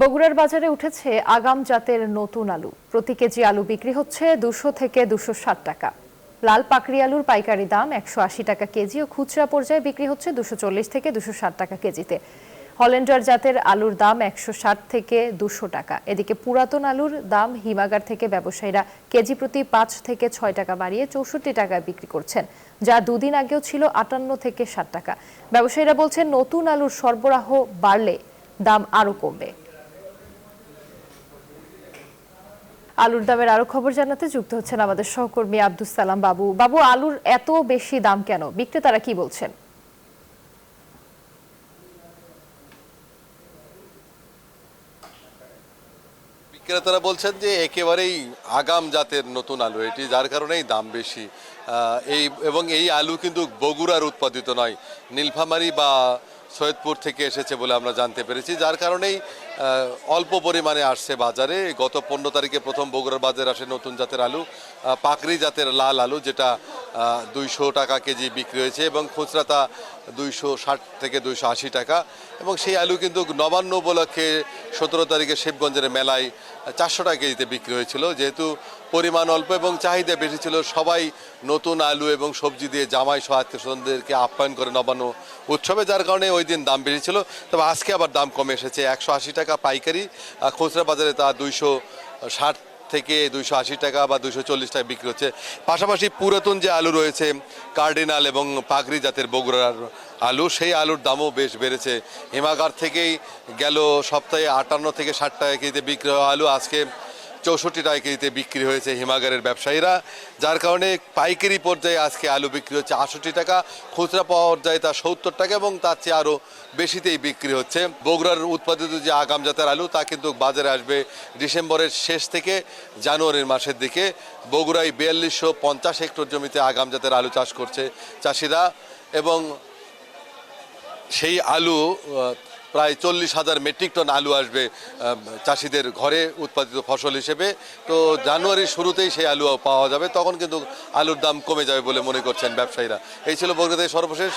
বগুড়ার বাজারে উঠেছে আগাম জাতের নতুন আলু। প্রতি কেজি আলু বিক্রি হচ্ছে 200 থেকে 260 টাকা। লাল পাকড়ি আলুর পাইকারি দাম 180 টাকা কেজি ও খুচরা পর্যায়ে বিক্রি হচ্ছে 240 থেকে 260 টাকা কেজিতে। হল্যান্ডার জাতের আলুর দাম 160 থেকে 200 টাকা। এদিকে পুরাতন আলুর দাম হিমাগার থেকে ব্যবসায়ীরা কেজি প্রতি 5 থেকে 6 টাকা বাড়িয়ে 64 টাকায় বিক্রি করছেন, যা দুদিন আগেও ছিল 58 থেকে 60 টাকা। ব্যবসায়ীরা বলছেন নতুন আলুর সরবরাহ বাড়লে দাম আরো কমবে। আলুর দামের আরো খবর জানাতে যুক্ত হচ্ছেন আমাদের সহকর্মী আব্দুস সালাম বাবু। বাবু, আলুর এত বেশি দাম কেন? বিক্রেতারা কি বলছেন? বিক্রেতারা বলছেন যে একেবারেই আগাম জাতের নতুন আলু এটি, যার কারণেই দাম বেশি। এই আলু কিন্তু বগুড়ার উৎপাদিত নয়, নীলফামারী বা সৈয়দপুর থেকে এসেছে বলে আমরা জানতে পেরেছি, যার কারণেই অল্প পরিমাণে আসছে বাজারে। গত 15 তারিখে প্রথম বগুড়ার বাজারে আসে নতুন জাতের আলু, পাকড়ি জাতের লাল আলু, যেটা 200 টাকা কেজি বিক্রি হয়েছে এবং খুচরা তা 260 থেকে 280 টাকা। এবং সেই আলু কিন্তু নবান্ন উপলক্ষে 17 তারিখে শিবগঞ্জের মেলায় 400 টাকা কেজিতে বিক্রি হয়েছিল। যেহেতু পরিমাণ অল্প এবং চাহিদা বেশি ছিল, সবাই নতুন আলু এবং সবজি দিয়ে জামাই সহ আত্মীয়স্বজনদেরকে আপ্যায়ন করে নবান্ন উৎসবে, যার কারণে ওই দিন দাম বেশি ছিল। তবে আজকে আবার দাম কমে এসেছে, 180 টাকা পাইকারি, খুচরা বাজারে তা 260 থেকে 280 টাকা বা 240 টাকা বিক্রি হচ্ছে। পাশাপাশি পুরাতন যে আলু রয়েছে কার্ডিনাল এবং পাগড়ি জাতের বগুড়ার আলু, সেই আলুর দামও বেশ বেড়েছে। হিমাগার থেকেই গেল সপ্তাহে 58 থেকে 60 টাকা কেজিতে বিক্রি হওয়া আলু আজকে 64 টাকা কেজিতে বিক্রি হয়েছে হিমাগারের ব্যবসায়ীরা, যার কারণে পাইকারি পর্যায়ে আজকে আলু বিক্রি হচ্ছে 68 টাকা, খুচরা পর্যায়ে তা 70 টাকা এবং তার চেয়ে আরও বেশিতেই বিক্রি হচ্ছে। বগুড়ার উৎপাদিত যে আগাম জাতের আলু তা কিন্তু বাজারে আসবে ডিসেম্বরের শেষ থেকে জানুয়ারির মাসের দিকে। বগুড়ায় 4250 হেক্টর জমিতে আগাম জাতের আলু চাষ করছে চাষিরা, এবং সেই আলু প্রায় 40,000 মেট্রিক টন আলু আসবে চাষিদের ঘরে উৎপাদিত ফসল হিসেবে। তো জানুয়ারির শুরুতেই সেই আলু পাওয়া যাবে, তখন কিন্তু আলুর দাম কমে যাবে বলে মনে করছেন ব্যবসায়ীরা। এই ছিল বগুড়া থেকে সর্বশেষ।